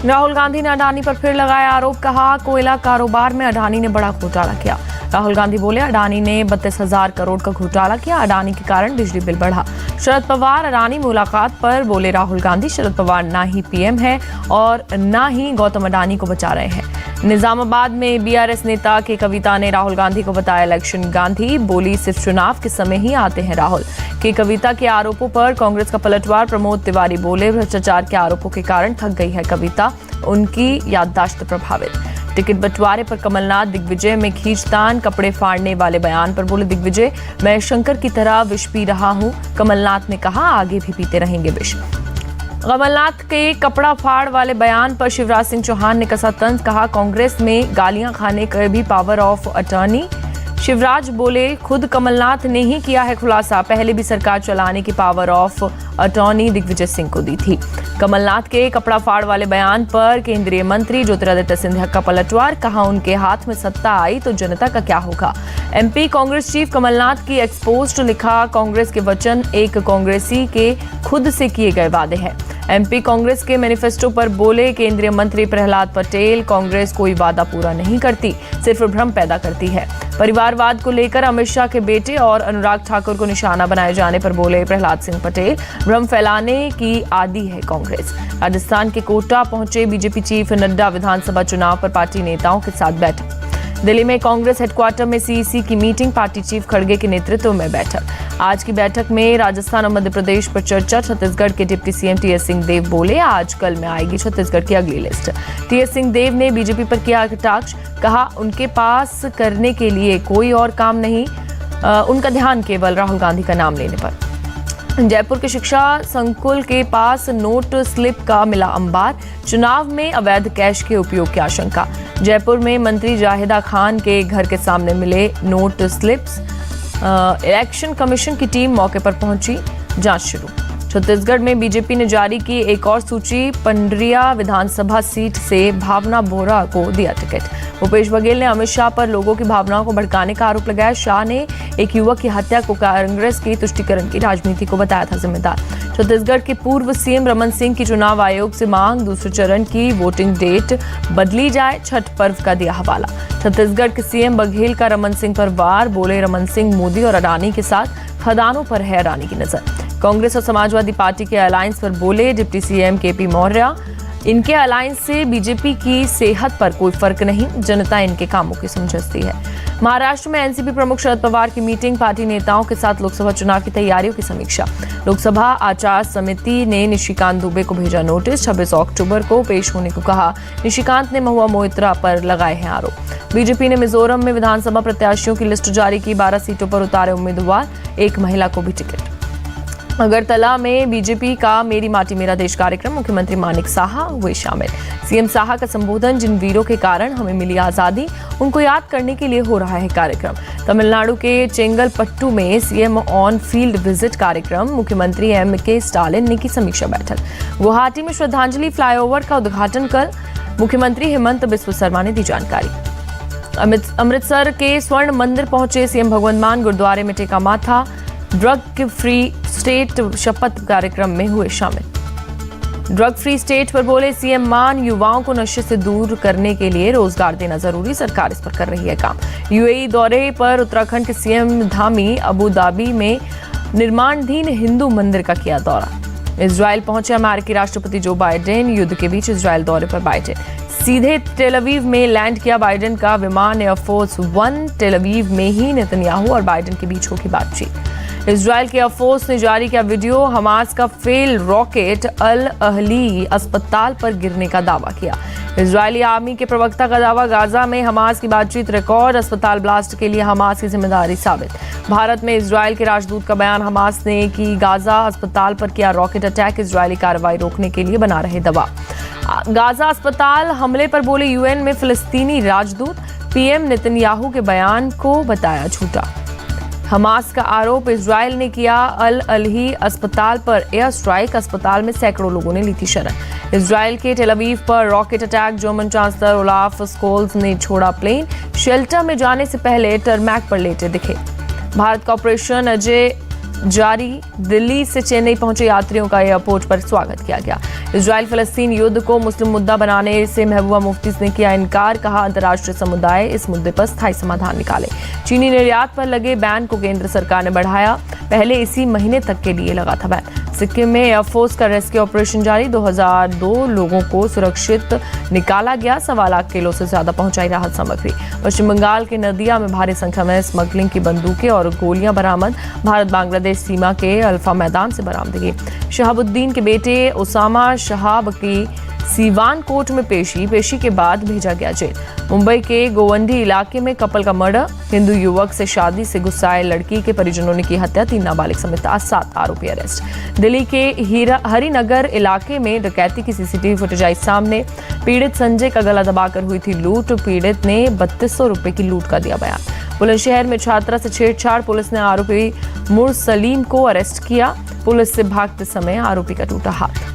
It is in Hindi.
राहुल गांधी ने अडानी पर फिर लगाया आरोप, कहा कोयला कारोबार में अडानी ने बड़ा घोटाला किया। राहुल गांधी बोले अडानी ने 32,000 करोड़ का घोटाला किया, अडानी के कारण बिजली बिल बढ़ा। शरद पवार अडानी मुलाकात पर बोले राहुल गांधी शरद पवार ना ही पीएम है और ना ही गौतम अडानी को बचा रहे हैं। निजामाबाद में बीआरएस नेता के कविता ने राहुल गांधी को बताया इलेक्शन गांधी, बोली सिर्फ चुनाव के समय ही आते हैं राहुल। के कविता के आरोपों पर कांग्रेस का पलटवार, प्रमोद तिवारी बोले भ्रष्टाचार के आरोपों के कारण थक गई है कविता, उनकी याददाश्त प्रभावित। टिकट बंटवारे पर कमलनाथ, दिग्विजय में खींचतान, कपड़े फाड़ने वाले बयान पर बोले दिग्विजय मैं शंकर की तरह विष पी रहा हूं, कमलनाथ ने कहा आगे भी पीते रहेंगे विष। कमलनाथ के कपड़ा फाड़ वाले बयान पर शिवराज सिंह चौहान ने कसा तंज, कहा कांग्रेस में गालियां खाने का भी पावर ऑफ अटॉर्नी। शिवराज बोले खुद कमलनाथ ने ही किया है खुलासा, पहले भी सरकार चलाने की power of attorney Digvijay Singh को दी थी। कमलनाथ के कपड़ा फाड़ वाले बयान पर केंद्रीय मंत्री ज्योतिरादित्य सिंधिया का पलटवार, कहा उनके हाथ में सत्ता आई तो जनता का क्या होगा। एमपी कांग्रेस चीफ कमलनाथ की एक्सपोज्ड, लिखा कांग्रेस के वचन एक कांग्रेसी के खुद से किए गए वादे हैं। एमपी कांग्रेस के मैनिफेस्टो पर बोले केंद्रीय मंत्री प्रहलाद पटेल, कांग्रेस कोई वादा पूरा नहीं करती, सिर्फ भ्रम पैदा करती है। परिवारवाद को लेकर अमित शाह के बेटे और अनुराग ठाकुर को निशाना बनाए जाने पर बोले प्रहलाद सिंह पटेल, भ्रम फैलाने की आदी है कांग्रेस। राजस्थान के कोटा पहुंचे बीजेपी चीफ नड्डा, विधानसभा चुनाव पर पार्टी नेताओं के साथ बैठक। दिल्ली में कांग्रेस हेडक्वार्टर में सीईसी की मीटिंग, पार्टी चीफ खड़गे के नेतृत्व में बैठक। आज की बैठक में राजस्थान और मध्य प्रदेश पर चर्चा। छत्तीसगढ़ के डिप्टी सीएम टीएस सिंहदेव बोले आज कल में आएगी छत्तीसगढ़ की अगली लिस्ट। टीएस सिंहदेव ने बीजेपी पर किया कटाक्ष, कहा उनके पास करने के लिए कोई और काम नहीं, उनका ध्यान केवल राहुल गांधी का नाम लेने पर। जयपुर के शिक्षा संकुल के पास नोट स्लिप का मिला अंबार, चुनाव में अवैध कैश के उपयोग की आशंका। जयपुर में मंत्री जाहिदा खान के घर के सामने मिले नोट स्लिप्स, इलेक्शन कमीशन की टीम मौके पर पहुंची, जांच शुरू। छत्तीसगढ़ में बीजेपी ने जारी की एक और सूची, पंडरिया विधानसभा सीट से भावना बोरा को दिया टिकट। भूपेश बघेल ने अमित शाह पर लोगों की भावनाओं को भड़काने का आरोप लगाया। शाह ने एक युवक की हत्या को कांग्रेस की तुष्टीकरण की राजनीति को बताया था जिम्मेदार। छत्तीसगढ़ के पूर्व सीएम रमन सिंह की चुनाव आयोग से मांग, दूसरे चरण की वोटिंग डेट बदली जाए, छठ पर्व का दिया हवाला। छत्तीसगढ़ के सीएम बघेल का रमन सिंह पर वार, बोले रमन सिंह मोदी और अडानी के साथ खदानों पर है अडानी की नजर। कांग्रेस और समाजवादी पार्टी के अलायंस पर बोले डिप्टी सीएम केपी मौर्य, इनके अलायंस से बीजेपी की सेहत पर कोई फर्क नहीं, जनता इनके कामों की समझती है। महाराष्ट्र में एनसीपी प्रमुख शरद पवार की मीटिंग, पार्टी नेताओं के साथ लोकसभा चुनाव की तैयारियों की समीक्षा। लोकसभा आचार समिति ने निशिकांत दुबे को भेजा नोटिस, 26 अक्टूबर को पेश होने को कहा। निशिकांत ने महुआ मोइत्रा पर लगाए हैं आरोप। बीजेपी ने मिजोरम में विधानसभा प्रत्याशियों की लिस्ट जारी की, 12 सीटों पर उतारे उम्मीदवार, एक महिला को भी टिकट। अगरतला में बीजेपी का मेरी माटी मेरा देश कार्यक्रम, मुख्यमंत्री मानिक साहा हुए शामिल। सीएम साहा का संबोधन, जिन वीरों के कारण हमें मिली आजादी उनको याद करने के लिए हो रहा है कार्यक्रम। तमिलनाडु के चेंगलपट्टू में सीएम ऑन फील्ड विजिट कार्यक्रम, मुख्यमंत्री एम.के. स्टालिन ने की समीक्षा बैठक। गुवाहाटी में श्रद्धांजलि फ्लाईओवर का उद्घाटन कल, मुख्यमंत्री हेमंत बिस्व शर्मा ने दी जानकारी। अमृतसर के स्वर्ण मंदिर पहुंचे सीएम भगवंत मान, गुरुद्वारे में टेका माथा, ड्रग फ्री स्टेट शपथ कार्यक्रम में हुए शामिल। ड्रग फ्री स्टेट पर बोले सीएम मान, युवाओं को नशे से दूर करने के लिए रोजगार देना जरूरी, सरकार इस पर कर रही है काम। यूएई दौरे पर उत्तराखंड के सीएम धामी, अबू धाबी में निर्माणाधीन हिंदू मंदिर का किया दौरा। इजरायल पहुंचे अमेरिकी राष्ट्रपति जो बाइडेन, युद्ध के बीच इजरायल दौरे पर बाइडेन। सीधे टेल अवीव में लैंड किया बाइडेन का विमान एयरफोर्स 1, टेल अवीव में ही नेतन्याहू और बाइडेन के बीच होगी बातचीत। इजरायल के एयरफोर्स ने जारी किया वीडियो, हमास का फेल रॉकेट अल अहली अस्पताल पर गिरने का दावा किया। इजरायली आर्मी के प्रवक्ता का दावा, गाजा में हमास की बातचीत रिकॉर्ड, अस्पताल ब्लास्ट के लिए हमास की जिम्मेदारी साबित। भारत में इजरायल के राजदूत का बयान, हमास ने की गाजा अस्पताल पर किया रॉकेट अटैक, इजरायली कार्रवाई रोकने के लिए बना रहे दबाव। गाजा अस्पताल हमले पर बोले यूएन में फिलिस्तीनी राजदूत, पीएम नेतन्याहू के बयान को बताया झूठा। हमास का आरोप, इजरायल ने किया अल अहली अस्पताल पर एयर स्ट्राइक, अस्पताल में सैकड़ों लोगों ने ली थी शरण। इजरायल के टेल अवीव पर rocket attack, German chancellor Olaf Scholz ने छोड़ा प्लेन, शेल्टर में जाने से पहले टरमैक पर लेटे दिखे। भारत का ऑपरेशन अजय जारी। दिल्ली से चेन्नई पहुंचे यात्रियों का एयरपोर्ट पर स्वागत किया गया। इजराइल फलस्तीन युद्ध को मुस्लिम मुद्दा बनाने से महबूबा मुफ्ती ने किया इनकार। कहा, अंतर्राष्ट्रीय समुदाय इस मुद्दे पर स्थायी समाधान निकाले। चीनी निर्यात पर लगे बैन को केंद्र सरकार ने बढ़ाया। पहले इसी महीने तक के लिए लगा था बैन। सिक्किम में एयरफोर्स का रेस्क्यू ऑपरेशन जारी। 2002 लोगों को सुरक्षित निकाला गया। 1.25 लाख किलो से ज्यादा पहुंचाई राहत सामग्री। पश्चिम बंगाल के नदिया में भारी संख्या में स्मगलिंग की बंदूकें और गोलियां बरामद। भारत बांग्लादेश सीमा के अल्फा मैदान से बरामदगी। शहाबुद्दीन के बेटे उसामा शहाब की सीवान कोर्ट में पेशी के बाद भेजा गया जेल। मुंबई के गोवंडी इलाके में कपल का मर्डर। हिंदू युवक से शादी से गुस्साए लड़की के परिजनों ने की हत्या। 3 नाबालिग समेत 7 आरोपी अरेस्ट। दिल्ली के हरिनगर इलाके में डकैती की सीसीटीवी फुटेज आई सामने। पीड़ित संजय का गला दबाकर हुई थी लूट। पीड़ित ने 3200 रुपए की लूट का दिया बयान। बुलंदशहर में छात्रा से छेड़छाड़। पुलिस ने आरोपी मुरसलीम को अरेस्ट किया। पुलिस से भागते समय आरोपी का टूटा हाथ।